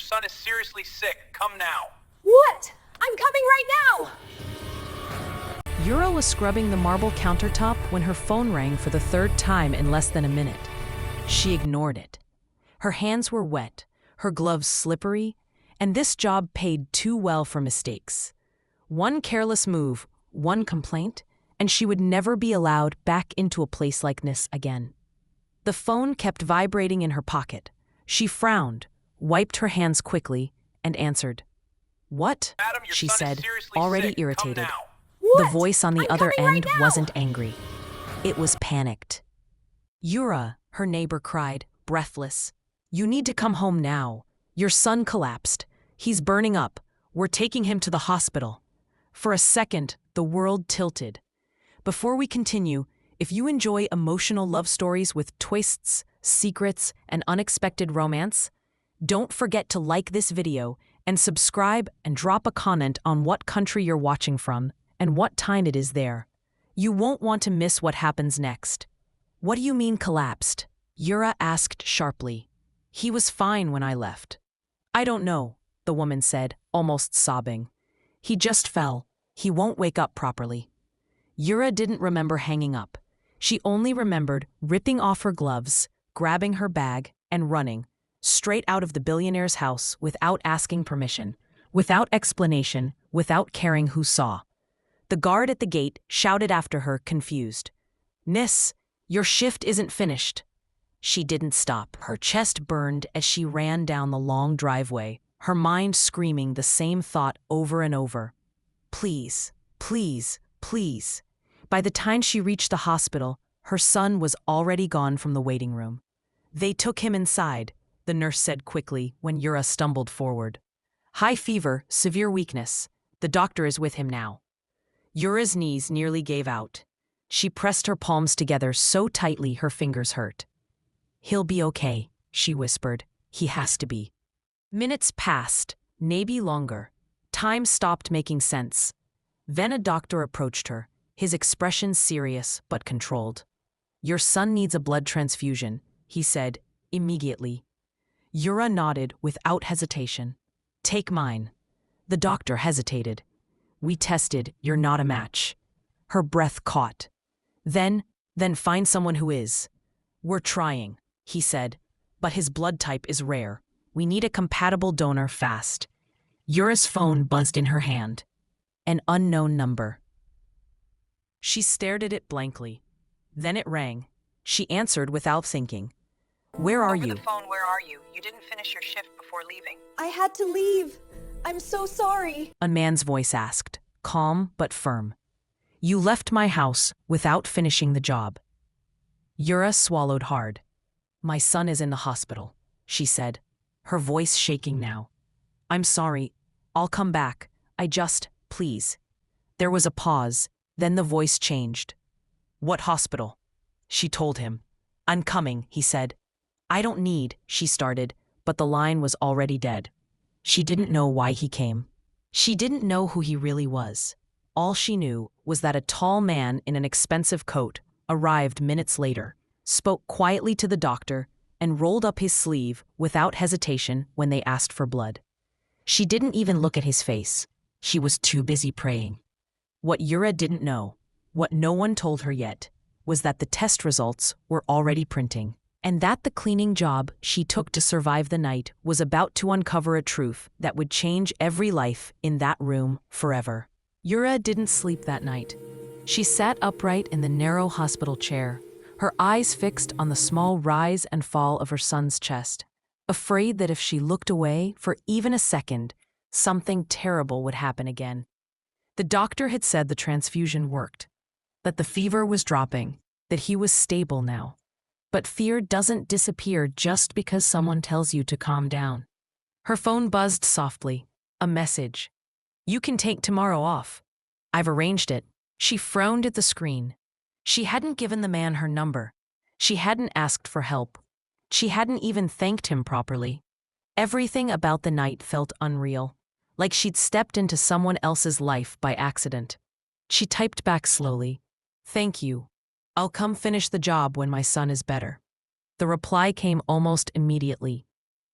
son is seriously sick. Come now. What? I'm coming right now! Yura was scrubbing the marble countertop when her phone rang for the third time in less than a minute. She ignored it. Her hands were wet, her gloves slippery, and this job paid too well for mistakes. One careless move, one complaint, and she would never be allowed back into a place like this again. The phone kept vibrating in her pocket. She frowned, wiped her hands quickly, and answered. "What?" Madam, your she son is said, seriously already sick. Come irritated. now. The What? voice on the I'm other coming right end now. wasn't angry. It was panicked. "Yura," her neighbor cried, breathless. "You need to come home now. Your son collapsed. He's burning up. We're taking him to the hospital." For a second, the world tilted. Before we continue, if you enjoy emotional love stories with twists, secrets, and unexpected romance, don't forget to like this video and subscribe and drop a comment on what country you're watching from and what time it is there. You won't want to miss what happens next. "What do you mean collapsed?" Yura asked sharply. "He was fine when I left." "I don't know," the woman said, almost sobbing. "He just fell. He won't wake up properly." Yura didn't remember hanging up. She only remembered ripping off her gloves, grabbing her bag, and running, straight out of the billionaire's house without asking permission, without explanation, without caring who saw. The guard at the gate shouted after her, confused. "Miss, your shift isn't finished." She didn't stop. Her chest burned as she ran down the long driveway, her mind screaming the same thought over and over. Please, please, please. By the time she reached the hospital, her son was already gone from the waiting room. "They took him inside," the nurse said quickly when Yura stumbled forward. "High fever, severe weakness. The doctor is with him now." Yura's knees nearly gave out. She pressed her palms together so tightly her fingers hurt. "He'll be okay," she whispered. "He has to be." Minutes passed, maybe longer. Time stopped making sense. Then a doctor approached her, his expression serious but controlled. "Your son needs a blood transfusion," he said, immediately. Yura nodded without hesitation. "Take mine." The doctor hesitated. "We tested, you're not a match." Her breath caught. Then find someone who is." "We're trying," he said, "but his blood type is rare. We need a compatible donor fast." Yura's phone buzzed in her hand. An unknown number. She stared at it blankly. Then it rang. She answered without thinking. "Where are Over you?" the phone, where are you? You didn't finish your shift before leaving. I had to leave. I'm so sorry. A man's voice asked, calm but firm. "You left my house without finishing the job." Yura swallowed hard. "My son is in the hospital," she said, her voice shaking now. "I'm sorry. I'll come back. Please." There was a pause, then the voice changed. "What hospital?" She told him. "I'm coming," he said. "I don't need," she started, but the line was already dead. She didn't know why he came. She didn't know who he really was. All she knew was that a tall man in an expensive coat arrived minutes later, spoke quietly to the doctor, and rolled up his sleeve without hesitation when they asked for blood. She didn't even look at his face. She was too busy praying. What Yura didn't know, what no one told her yet, was that the test results were already printing, and that the cleaning job she took to survive the night was about to uncover a truth that would change every life in that room forever. Yura didn't sleep that night. She sat upright in the narrow hospital chair, her eyes fixed on the small rise and fall of her son's chest, afraid that if she looked away for even a second, something terrible would happen again. The doctor had said the transfusion worked, that the fever was dropping, that he was stable now. But fear doesn't disappear just because someone tells you to calm down. Her phone buzzed softly. A message. "You can take tomorrow off. I've arranged it." She frowned at the screen. She hadn't given the man her number. She hadn't asked for help. She hadn't even thanked him properly. Everything about the night felt unreal, like she'd stepped into someone else's life by accident. She typed back slowly. "Thank you. I'll come finish the job when my son is better." The reply came almost immediately.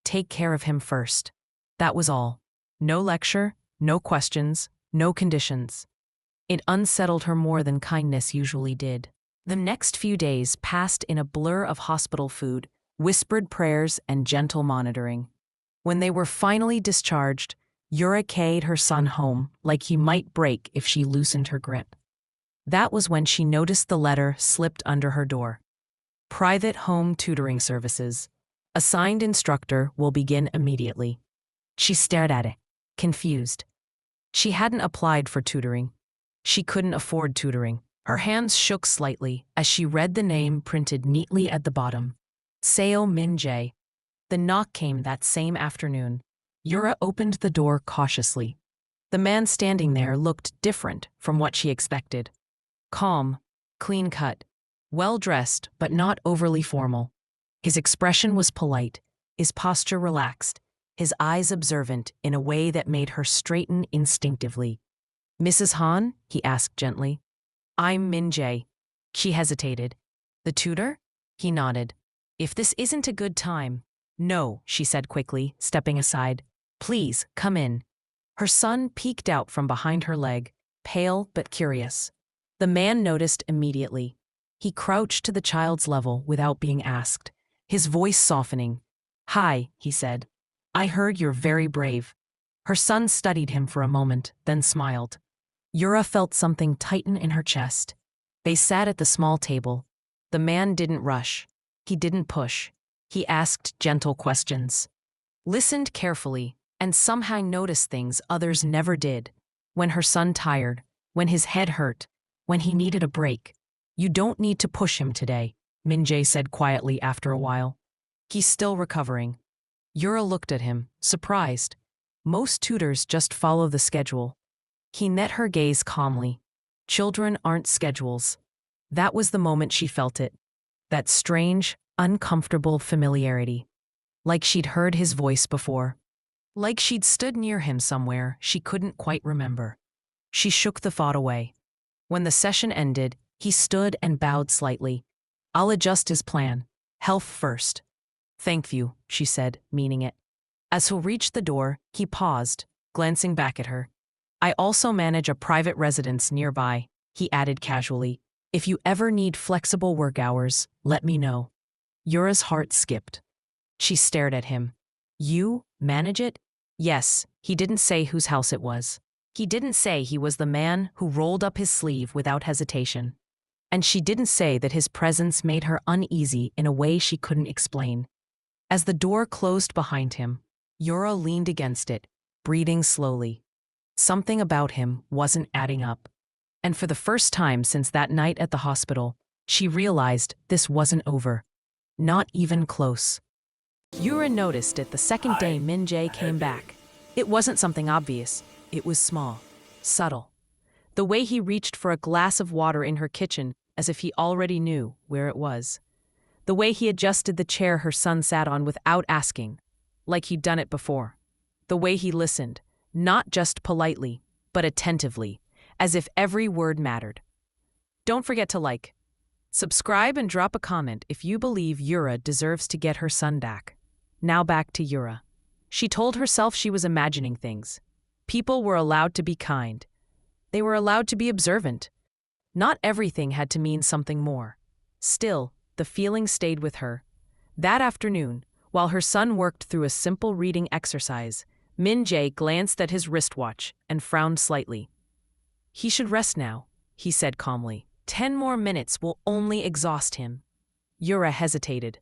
"Take care of him first." That was all. No lecture, no questions, no conditions. It unsettled her more than kindness usually did. The next few days passed in a blur of hospital food, whispered prayers, and gentle monitoring. When they were finally discharged, Yura carried her son home like he might break if she loosened her grip. That was when she noticed the letter slipped under her door. Private home tutoring services. Assigned instructor will begin immediately. She stared at it, confused. She hadn't applied for tutoring. She couldn't afford tutoring. Her hands shook slightly as she read the name printed neatly at the bottom. Seo Min-jae. The knock came that same afternoon. Yura opened the door cautiously. The man standing there looked different from what she expected. Calm, clean-cut, well-dressed but not overly formal. His expression was polite, his posture relaxed, his eyes observant in a way that made her straighten instinctively. "Mrs. Han?" he asked gently. "I'm Min-jae." She hesitated. "The tutor?" He nodded. "If this isn't a good time—" "No," she said quickly, stepping aside. "Please, come in." Her son peeked out from behind her leg, pale but curious. The man noticed immediately. He crouched to the child's level without being asked, his voice softening. "Hi," he said. "I heard you're very brave." Her son studied him for a moment, then smiled. Yura felt something tighten in her chest. They sat at the small table. The man didn't rush. He didn't push. He asked gentle questions. Listened carefully, and somehow noticed things others never did. When her son tired, when his head hurt, when he needed a break. "You don't need to push him today," Min-jae said quietly after a while. "He's still recovering." Yura looked at him, surprised. Most tutors just follow the schedule. He met her gaze calmly. Children aren't schedules. That was the moment she felt it. That strange, uncomfortable familiarity. Like she'd heard his voice before. Like she'd stood near him somewhere she couldn't quite remember. She shook the thought away. When the session ended, he stood and bowed slightly. "I'll adjust his plan. Health first." "Thank you," she said, meaning it. As he reached the door, he paused, glancing back at her. "I also manage a private residence nearby," he added casually. "If you ever need flexible work hours, let me know." Yura's heart skipped. She stared at him. "You manage it?" "Yes." He didn't say whose house it was. He didn't say he was the man who rolled up his sleeve without hesitation. And she didn't say that his presence made her uneasy in a way she couldn't explain. As the door closed behind him, Yura leaned against it, breathing slowly. Something about him wasn't adding up. And for the first time since that night at the hospital, she realized this wasn't over. Not even close. Yura noticed it the second day Min-jae came back. It wasn't something obvious. It was small, subtle. The way he reached for a glass of water in her kitchen as if he already knew where it was. The way he adjusted the chair her son sat on without asking, like he'd done it before. The way he listened, not just politely, but attentively, as if every word mattered. Don't forget to like, subscribe, and drop a comment if you believe Yura deserves to get her son back. Now back to Yura. She told herself she was imagining things. People were allowed to be kind. They were allowed to be observant. Not everything had to mean something more. Still, the feeling stayed with her. That afternoon, while her son worked through a simple reading exercise, Min-jae glanced at his wristwatch and frowned slightly. "He should rest now," he said calmly. 10 more minutes will only exhaust him." Yura hesitated.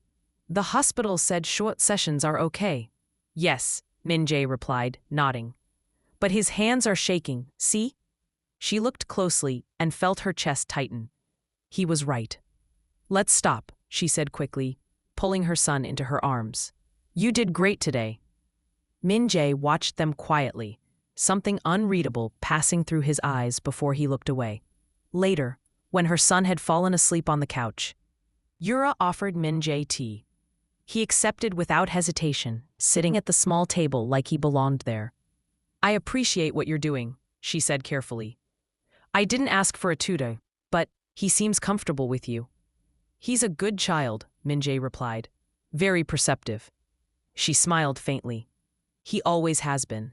"The hospital said short sessions are okay." "Yes," Min-jae replied, nodding. "But his hands are shaking, see?" She looked closely and felt her chest tighten. He was right. "Let's stop," she said quickly, pulling her son into her arms. "You did great today." Min-jae watched them quietly, something unreadable passing through his eyes before he looked away. Later, when her son had fallen asleep on the couch, Yura offered Min-jae tea. He accepted without hesitation, sitting at the small table like he belonged there. "I appreciate what you're doing," she said carefully. "I didn't ask for a tutor, but he seems comfortable with you." "He's a good child," Min-jae replied. "Very perceptive." She smiled faintly. He always has been.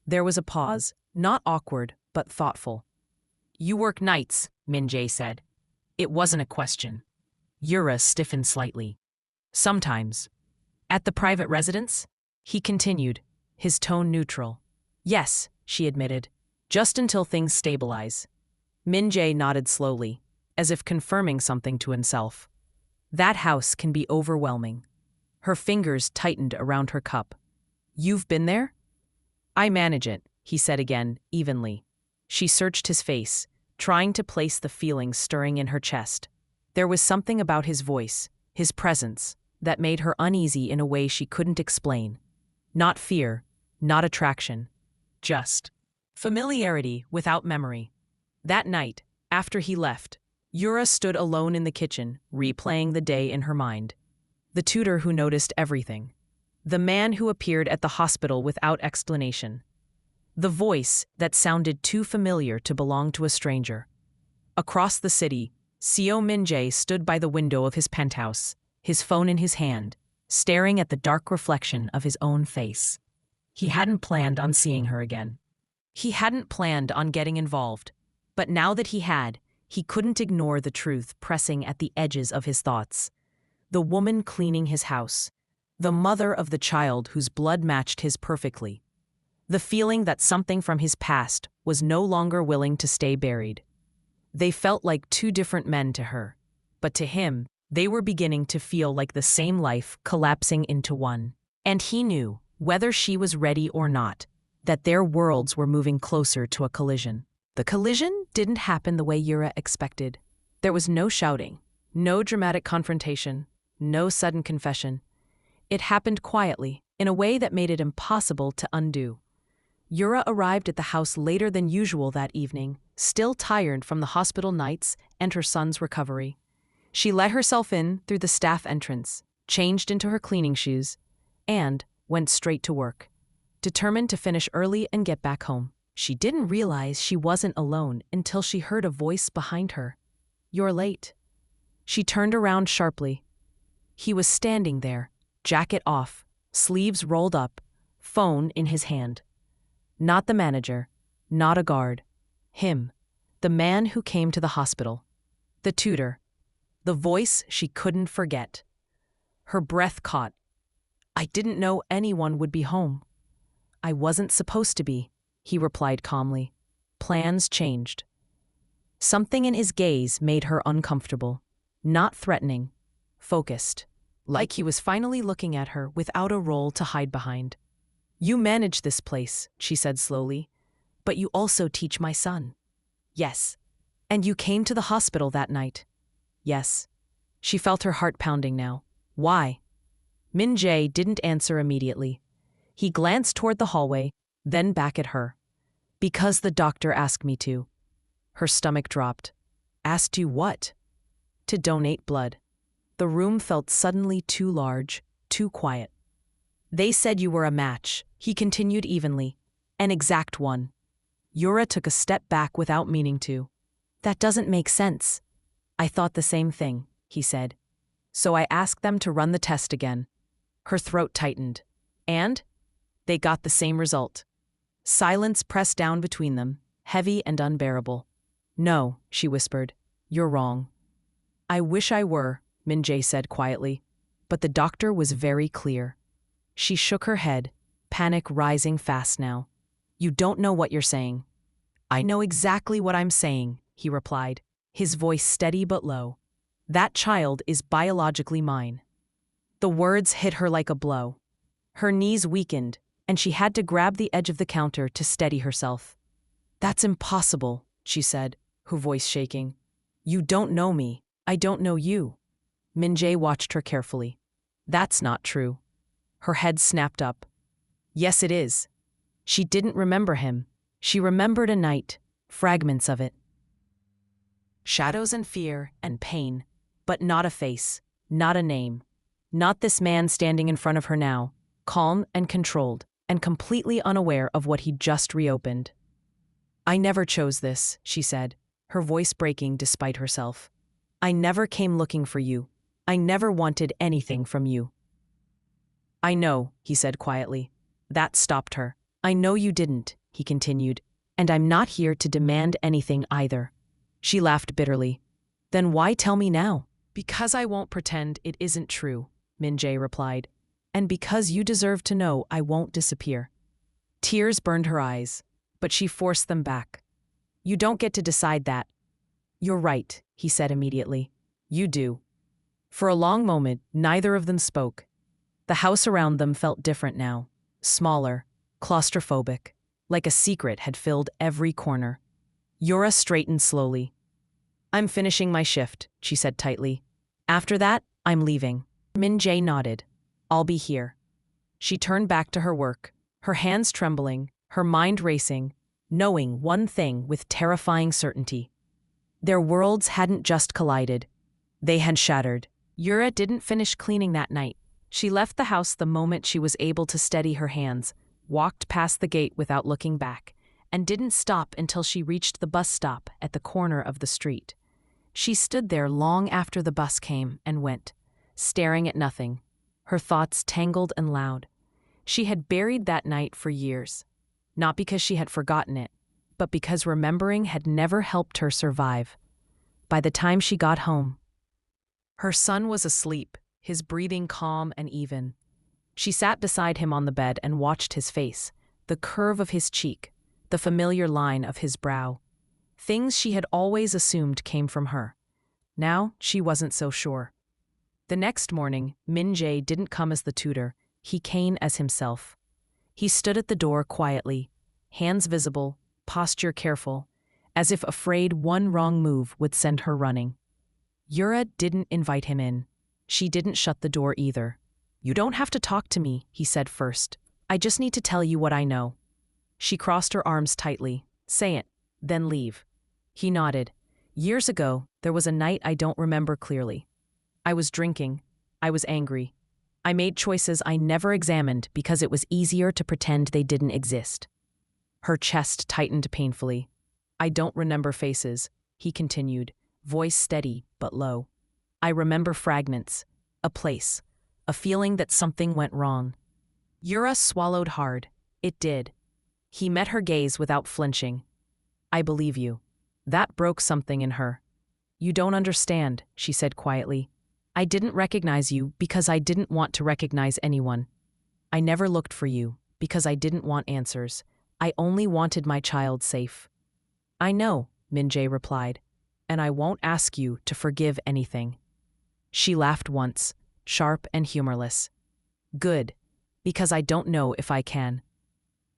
There was a pause, not awkward, but thoughtful. You work nights, Min-jae said. It wasn't a question. Yura stiffened slightly. Sometimes. At the private residence? He continued, his tone neutral. Yes, she admitted. Just until things stabilize. Min-jae nodded slowly, as if confirming something to himself. That house can be overwhelming. Her fingers tightened around her cup. You've been there? I manage it, he said again, evenly. She searched his face, trying to place the feelings stirring in her chest. There was something about his voice, his presence, that made her uneasy in a way she couldn't explain. Not fear, not attraction. Just familiarity without memory. That night, after he left, Yura stood alone in the kitchen, replaying the day in her mind. The tutor who noticed everything. The man who appeared at the hospital without explanation. The voice that sounded too familiar to belong to a stranger. Across the city, Seo Min-jae stood by the window of his penthouse, his phone in his hand, staring at the dark reflection of his own face. He hadn't planned on seeing her again. He hadn't planned on getting involved, but now that he had, he couldn't ignore the truth pressing at the edges of his thoughts. The woman cleaning his house. The mother of the child whose blood matched his perfectly. The feeling that something from his past was no longer willing to stay buried. They felt like two different men to her, but to him, they were beginning to feel like the same life collapsing into one. And he knew, whether she was ready or not, that their worlds were moving closer to a collision. The collision didn't happen the way Yura expected. There was no shouting, no dramatic confrontation, no sudden confession. It happened quietly, in a way that made it impossible to undo. Yura arrived at the house later than usual that evening, still tired from the hospital nights and her son's recovery. She let herself in through the staff entrance, changed into her cleaning shoes, and went straight to work, determined to finish early and get back home. She didn't realize she wasn't alone until she heard a voice behind her. You're late. She turned around sharply. He was standing there, jacket off, sleeves rolled up, phone in his hand. Not the manager, not a guard. Him, the man who came to the hospital. The tutor. The voice she couldn't forget. Her breath caught. I didn't know anyone would be home. I wasn't supposed to be, he replied calmly. Plans changed. Something in his gaze made her uncomfortable. Not threatening, focused. Like he was finally looking at her without a role to hide behind. You manage this place, she said slowly, but you also teach my son. Yes. And you came to the hospital that night. Yes. She felt her heart pounding now. Why? Min-jae didn't answer immediately. He glanced toward the hallway, then back at her. Because the doctor asked me to. Her stomach dropped. Asked you what? To donate blood. The room felt suddenly too large, too quiet. They said you were a match, he continued evenly. An exact one. Yura took a step back without meaning to. That doesn't make sense. I thought the same thing, he said. So I asked them to run the test again. Her throat tightened. And? They got the same result. Silence pressed down between them, heavy and unbearable. No, she whispered. You're wrong. I wish I were, Min-jae said quietly. But the doctor was very clear. She shook her head, panic rising fast now. You don't know what you're saying. I know exactly what I'm saying, he replied, his voice steady but low. That child is biologically mine. The words hit her like a blow. Her knees weakened, and she had to grab the edge of the counter to steady herself. That's impossible, she said, her voice shaking. You don't know me. I don't know you. Min-jae watched her carefully. That's not true. Her head snapped up. Yes, it is. She didn't remember him. She remembered a night, fragments of it. Shadows and fear and pain, but not a face, not a name. Not this man standing in front of her now, calm and controlled, and completely unaware of what he'd just reopened. I never chose this, she said, her voice breaking despite herself. I never came looking for you. I never wanted anything from you. I know, he said quietly. That stopped her. I know you didn't, he continued, and I'm not here to demand anything either. She laughed bitterly. Then why tell me now? Because I won't pretend it isn't true, Min-jae replied. And because you deserve to know I won't disappear. Tears burned her eyes, but she forced them back. You don't get to decide that. You're right, he said immediately. You do. For a long moment, neither of them spoke. The house around them felt different now, smaller, claustrophobic, like a secret had filled every corner. Yura straightened slowly. I'm finishing my shift, she said tightly. After that, I'm leaving. Min-jae nodded. I'll be here. She turned back to her work, her hands trembling, her mind racing, knowing one thing with terrifying certainty. Their worlds hadn't just collided. They had shattered. Yura didn't finish cleaning that night. She left the house the moment she was able to steady her hands, walked past the gate without looking back, and didn't stop until she reached the bus stop at the corner of the street. She stood there long after the bus came and went, staring at nothing, her thoughts tangled and loud. She had buried that night for years, not because she had forgotten it, but because remembering had never helped her survive. By the time she got home, her son was asleep, his breathing calm and even. She sat beside him on the bed and watched his face, the curve of his cheek, the familiar line of his brow. Things she had always assumed came from her. Now she wasn't so sure. The next morning, Min-jae didn't come as the tutor, he came as himself. He stood at the door quietly, hands visible, posture careful, as if afraid one wrong move would send her running. Yura didn't invite him in. She didn't shut the door either. You don't have to talk to me, he said first. I just need to tell you what I know. She crossed her arms tightly. Say it, then leave. He nodded. Years ago, there was a night I don't remember clearly. I was drinking. I was angry. I made choices I never examined because it was easier to pretend they didn't exist. Her chest tightened painfully. I don't remember faces, he continued, voice steady but low. I remember fragments, a place, a feeling that something went wrong. Yura swallowed hard. It did. He met her gaze without flinching. I believe you. That broke something in her. You don't understand, she said quietly. I didn't recognize you because I didn't want to recognize anyone. I never looked for you because I didn't want answers. I only wanted my child safe. I know, Min-jae replied, and I won't ask you to forgive anything. She laughed once, sharp and humorless. Good, because I don't know if I can.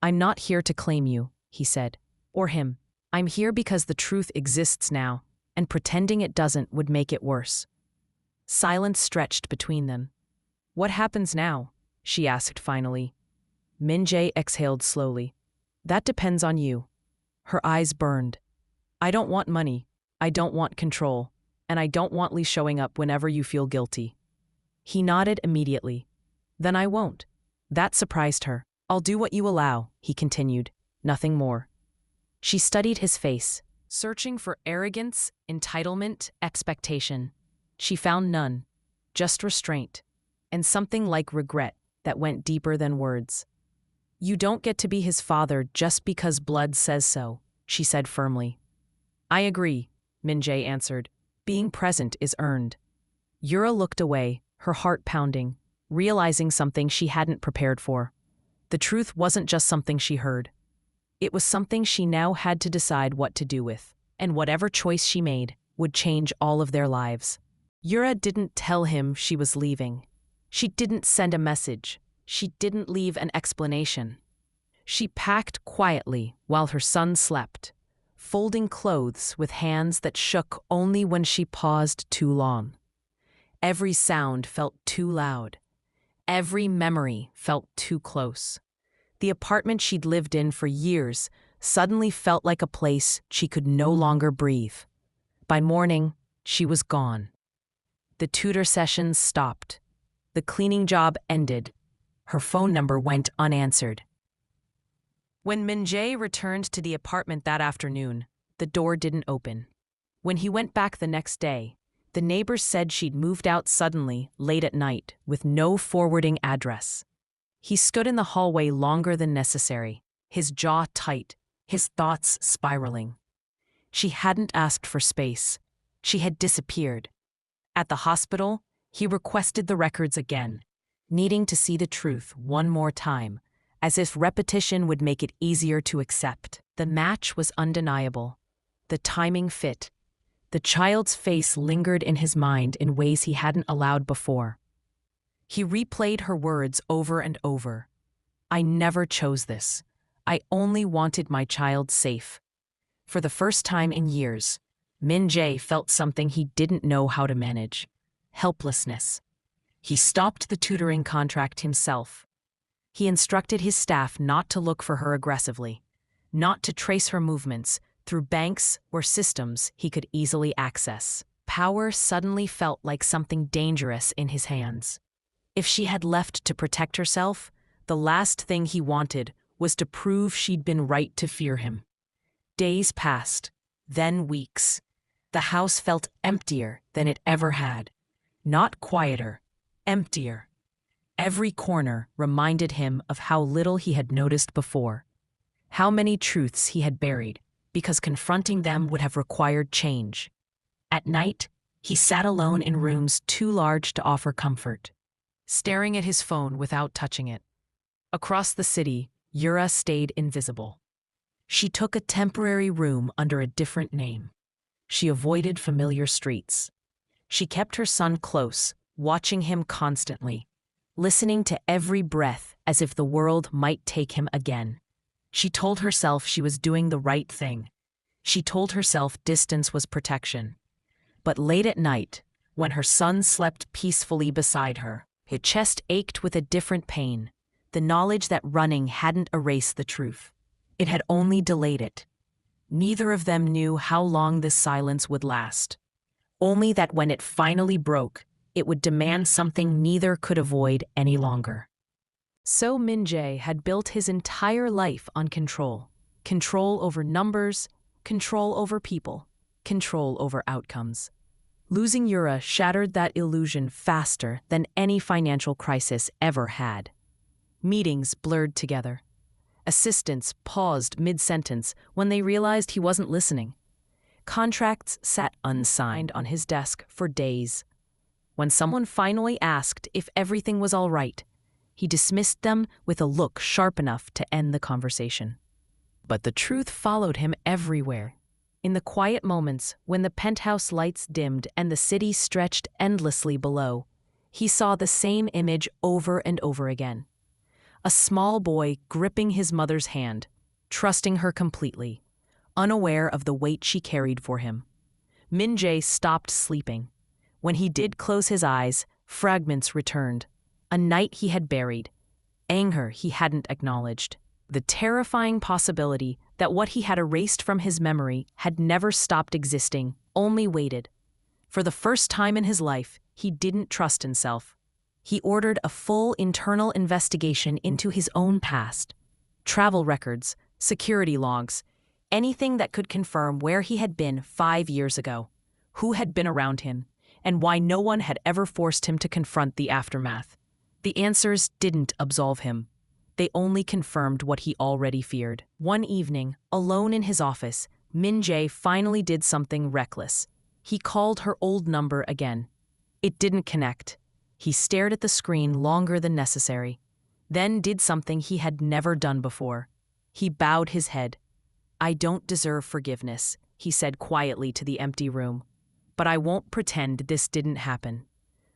I'm not here to claim you, he said, or him. I'm here because the truth exists now, and pretending it doesn't would make it worse. Silence stretched between them. What happens now? She asked finally. Min-jae exhaled slowly. That depends on you. Her eyes burned. I don't want money. I don't want control. And I don't want Lee showing up whenever you feel guilty. He nodded immediately. Then I won't. That surprised her. I'll do what you allow, he continued. Nothing more. She studied his face, searching for arrogance, entitlement, expectation. She found none, just restraint, and something like regret that went deeper than words. You don't get to be his father just because blood says so, she said firmly. I agree, Min-jae answered. Being present is earned. Yura looked away, her heart pounding, realizing something she hadn't prepared for. The truth wasn't just something she heard. It was something she now had to decide what to do with, and whatever choice she made would change all of their lives. Yura didn't tell him she was leaving. She didn't send a message. She didn't leave an explanation. She packed quietly while her son slept, folding clothes with hands that shook only when she paused too long. Every sound felt too loud. Every memory felt too close. The apartment she'd lived in for years suddenly felt like a place she could no longer breathe. By morning, she was gone. The tutor sessions stopped. The cleaning job ended. Her phone number went unanswered. When Min-jae returned to the apartment that afternoon, the door didn't open. When he went back the next day, the neighbors said she'd moved out suddenly, late at night, with no forwarding address. He stood in the hallway longer than necessary, his jaw tight, his thoughts spiraling. She hadn't asked for space. She had disappeared. At the hospital, he requested the records again, needing to see the truth one more time, as if repetition would make it easier to accept. The match was undeniable. The timing fit. The child's face lingered in his mind in ways he hadn't allowed before. He replayed her words over and over. I never chose this. I only wanted my child safe. For the first time in years, Min Jae felt something he didn't know how to manage. Helplessness. He stopped the tutoring contract himself. He instructed his staff not to look for her aggressively, not to trace her movements through banks or systems he could easily access. Power suddenly felt like something dangerous in his hands. If she had left to protect herself, the last thing he wanted was to prove she'd been right to fear him. Days passed, then weeks. The house felt emptier than it ever had. Not quieter, emptier. Every corner reminded him of how little he had noticed before, how many truths he had buried, because confronting them would have required change. At night, he sat alone in rooms too large to offer comfort, staring at his phone without touching it. Across the city, Yura stayed invisible. She took a temporary room under a different name. She avoided familiar streets. She kept her son close, watching him constantly, listening to every breath as if the world might take him again. She told herself she was doing the right thing. She told herself distance was protection. But late at night, when her son slept peacefully beside her, her chest ached with a different pain, the knowledge that running hadn't erased the truth. It had only delayed it. Neither of them knew how long this silence would last. Only that when it finally broke, it would demand something neither could avoid any longer. So Min Jae had built his entire life on control. Control over numbers, control over people, control over outcomes. Losing Yura shattered that illusion faster than any financial crisis ever had. Meetings blurred together. Assistants paused mid-sentence when they realized he wasn't listening. Contracts sat unsigned on his desk for days. When someone finally asked if everything was all right, he dismissed them with a look sharp enough to end the conversation. But the truth followed him everywhere. In the quiet moments when the penthouse lights dimmed and the city stretched endlessly below, he saw the same image over and over again. A small boy gripping his mother's hand, trusting her completely, unaware of the weight she carried for him. Min Jae stopped sleeping. When he did close his eyes, fragments returned. A night he had buried, anger he hadn't acknowledged, the terrifying possibility that what he had erased from his memory had never stopped existing, only waited. For the first time in his life, he didn't trust himself. He ordered a full internal investigation into his own past. Travel records, security logs, anything that could confirm where he had been 5 years ago, who had been around him, and why no one had ever forced him to confront the aftermath. The answers didn't absolve him. They only confirmed what he already feared. One evening, alone in his office, Min Jae finally did something reckless. He called her old number again. It didn't connect. He stared at the screen longer than necessary, then did something he had never done before. He bowed his head. I don't deserve forgiveness, he said quietly to the empty room. But I won't pretend this didn't happen.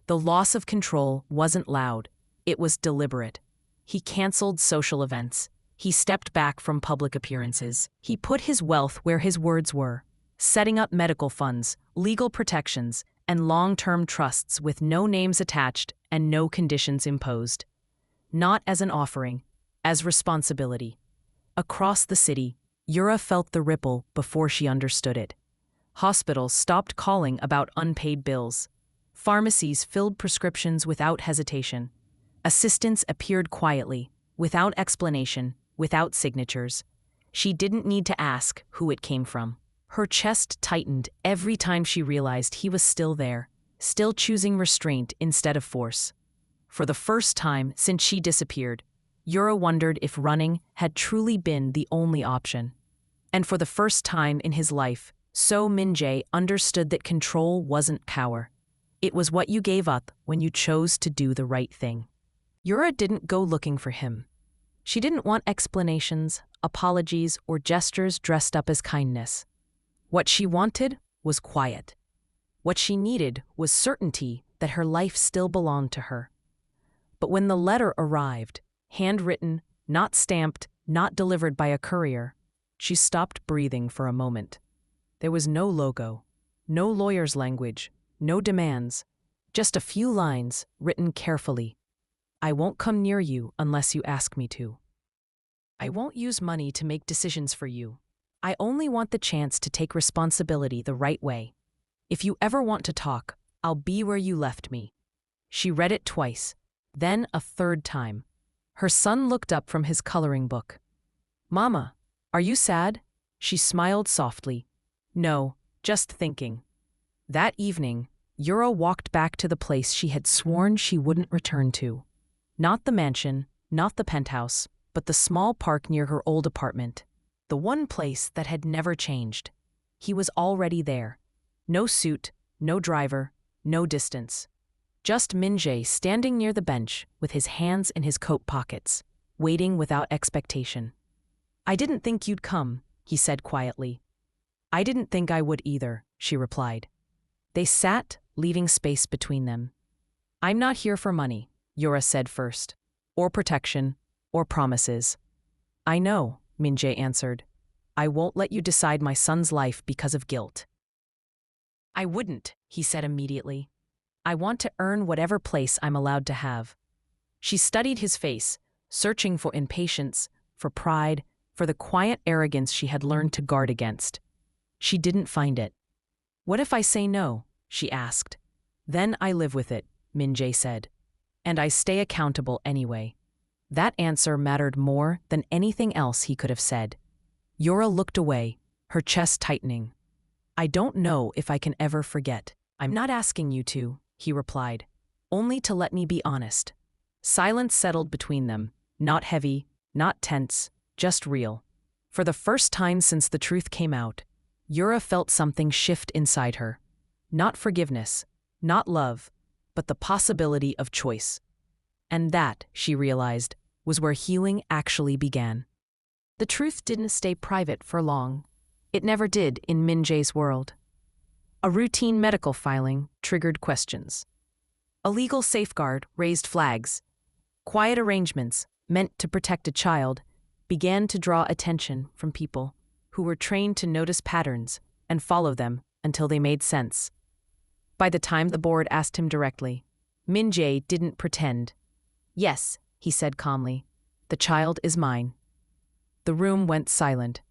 The loss of control wasn't loud. It was deliberate. He canceled social events. He stepped back from public appearances. He put his wealth where his words were, setting up medical funds, legal protections, and long-term trusts with no names attached and no conditions imposed. Not as an offering, as responsibility. Across the city, Yura felt the ripple before she understood it. Hospitals stopped calling about unpaid bills. Pharmacies filled prescriptions without hesitation. Assistants appeared quietly, without explanation, without signatures. She didn't need to ask who it came from. Her chest tightened every time she realized he was still there, still choosing restraint instead of force. For the first time since she disappeared, Yura wondered if running had truly been the only option. And for the first time in his life, So Min-jae understood that control wasn't power. It was what you gave up when you chose to do the right thing. Yura didn't go looking for him. She didn't want explanations, apologies, or gestures dressed up as kindness. What she wanted was quiet. What she needed was certainty that her life still belonged to her. But when the letter arrived, handwritten, not stamped, not delivered by a courier, she stopped breathing for a moment. There was no logo, no lawyer's language, no demands, just a few lines written carefully. I won't come near you unless you ask me to. I won't use money to make decisions for you. I only want the chance to take responsibility the right way. If you ever want to talk, I'll be where you left me. She read it twice, then a third time. Her son looked up from his coloring book. Mama, are you sad? She smiled softly. No, just thinking. That evening, Yura walked back to the place she had sworn she wouldn't return to. Not the mansion, not the penthouse, but the small park near her old apartment. The one place that had never changed. He was already there. No suit, no driver, no distance. Just Min-jae standing near the bench with his hands in his coat pockets, waiting without expectation. I didn't think you'd come, he said quietly. I didn't think I would either, she replied. They sat, leaving space between them. I'm not here for money, Yura said first, or protection, or promises. I know, Min-jae answered. I won't let you decide my son's life because of guilt. I wouldn't, he said immediately. I want to earn whatever place I'm allowed to have. She studied his face, searching for impatience, for pride, for the quiet arrogance she had learned to guard against. She didn't find it. What if I say no? She asked. Then I live with it, Min-jae said. And I stay accountable anyway. That answer mattered more than anything else he could have said. Yura looked away, her chest tightening. I don't know if I can ever forget. I'm not asking you to, he replied. Only to let me be honest. Silence settled between them, not heavy, not tense, just real. For the first time since the truth came out, Yura felt something shift inside her. Not forgiveness, not love, but the possibility of choice. And that, she realized, was where healing actually began. The truth didn't stay private for long. It never did in Min-jae's world. A routine medical filing triggered questions. A legal safeguard raised flags. Quiet arrangements, meant to protect a child, began to draw attention from people who were trained to notice patterns and follow them until they made sense. By the time the board asked him directly, Min-jae didn't pretend. Yes, he said calmly, the child is mine. The room went silent.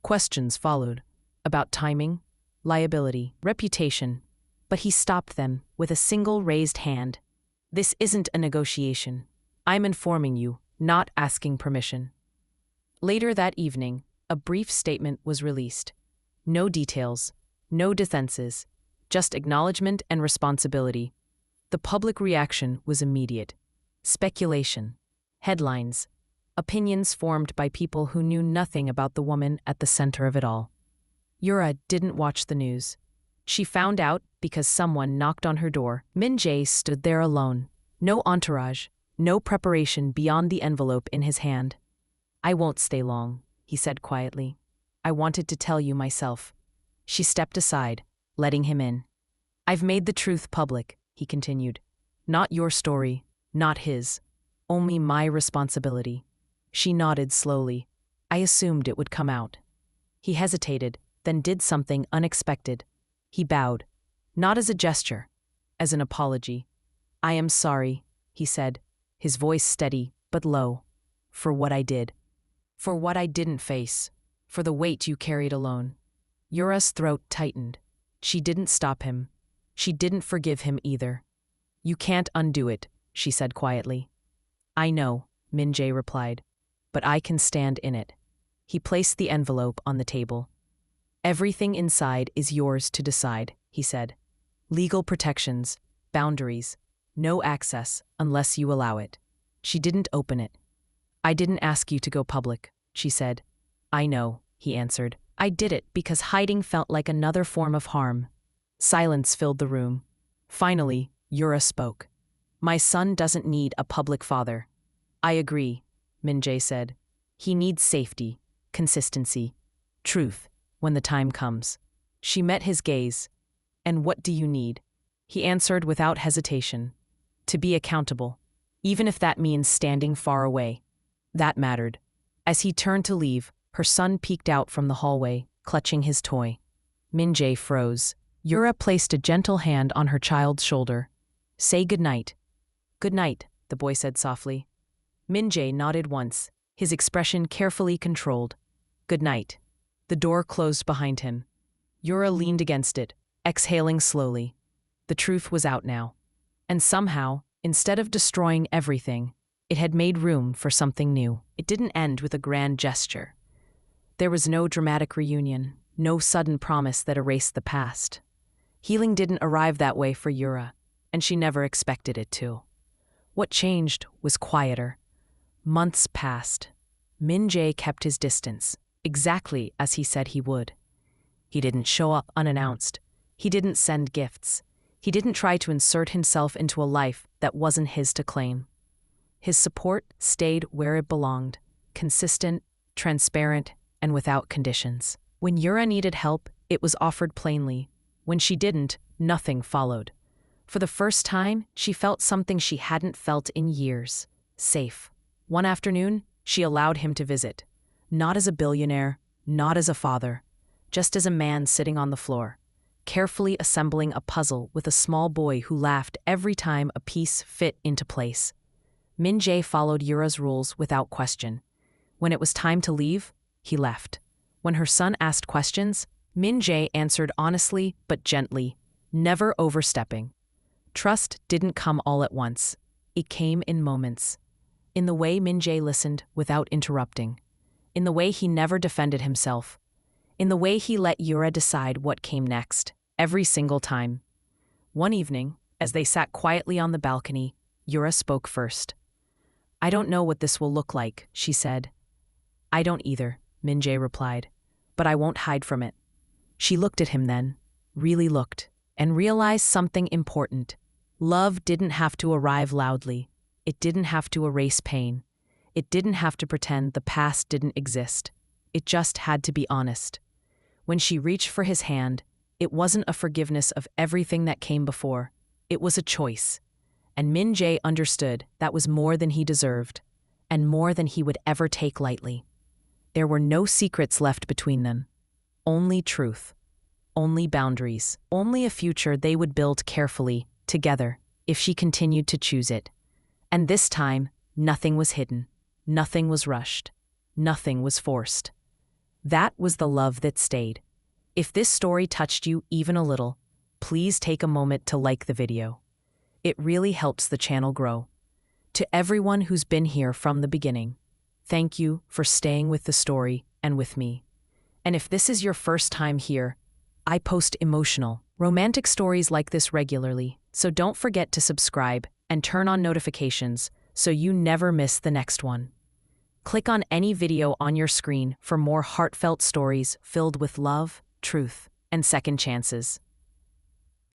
Questions followed, about timing, liability, reputation, but he stopped them with a single raised hand. This isn't a negotiation. I'm informing you, not asking permission. Later that evening, a brief statement was released. No details, no defenses, just acknowledgement and responsibility. The public reaction was immediate. Speculation, headlines, opinions formed by people who knew nothing about the woman at the center of it all. Yura didn't watch the news. She found out because someone knocked on her door. Min-jae stood there alone. No entourage, no preparation beyond the envelope in his hand. I won't stay long, he said quietly. I wanted to tell you myself. She stepped aside, letting him in. I've made the truth public, he continued. Not your story, not his. Only my responsibility. She nodded slowly. I assumed it would come out. He hesitated, then did something unexpected. He bowed, not as a gesture, as an apology. I am sorry, he said, his voice steady but low, for what I did. For what I didn't face, for the weight you carried alone. Yura's throat tightened. She didn't stop him. She didn't forgive him either. You can't undo it, she said quietly. I know, Min-jae replied, but I can stand in it. He placed the envelope on the table. Everything inside is yours to decide, he said. Legal protections, boundaries, no access unless you allow it. She didn't open it. I didn't ask you to go public, she said. I know, he answered. I did it because hiding felt like another form of harm. Silence filled the room. Finally, Yura spoke. My son doesn't need a public father. I agree, Min-jae said. He needs safety, consistency, truth, when the time comes. She met his gaze. And what do you need? He answered without hesitation. To be accountable, even if that means standing far away. That mattered. As he turned to leave, her son peeked out from the hallway, clutching his toy. Min-jae froze. Yura placed a gentle hand on her child's shoulder. Say goodnight. Good night, the boy said softly. Min-jae nodded once, his expression carefully controlled. Good night. The door closed behind him. Yura leaned against it, exhaling slowly. The truth was out now. And somehow, instead of destroying everything, it had made room for something new. It didn't end with a grand gesture. There was no dramatic reunion, no sudden promise that erased the past. Healing didn't arrive that way for Yura, and she never expected it to. What changed was quieter. Months passed. Min-jae kept his distance, exactly as he said he would. He didn't show up unannounced. He didn't send gifts. He didn't try to insert himself into a life that wasn't his to claim. His support stayed where it belonged, consistent, transparent, and without conditions. When Yura needed help, it was offered plainly. When she didn't, nothing followed. For the first time, she felt something she hadn't felt in years. Safe. One afternoon, she allowed him to visit. Not as a billionaire, not as a father, just as a man sitting on the floor, carefully assembling a puzzle with a small boy who laughed every time a piece fit into place. Min-jae followed Yura's rules without question. When it was time to leave, he left. When her son asked questions, Min-jae answered honestly but gently, never overstepping. Trust didn't come all at once. It came in moments. In the way Min-jae listened without interrupting. In the way he never defended himself. In the way he let Yura decide what came next, every single time. One evening, as they sat quietly on the balcony, Yura spoke first. I don't know what this will look like, she said. I don't either, Min-jae replied. But I won't hide from it. She looked at him then, really looked, and realized something important. Love didn't have to arrive loudly. It didn't have to erase pain. It didn't have to pretend the past didn't exist. It just had to be honest. When she reached for his hand, it wasn't a forgiveness of everything that came before. It was a choice. And Min-jae understood that was more than he deserved, and more than he would ever take lightly. There were no secrets left between them. Only truth. Only boundaries. Only a future they would build carefully, together, if she continued to choose it. And this time, nothing was hidden. Nothing was rushed. Nothing was forced. That was the love that stayed. If this story touched you even a little, please take a moment to like the video. It really helps the channel grow. To everyone who's been here from the beginning, thank you for staying with the story and with me. And if this is your first time here, I post emotional, romantic stories like this regularly, so don't forget to subscribe and turn on notifications so you never miss the next one. Click on any video on your screen for more heartfelt stories filled with love, truth, and second chances.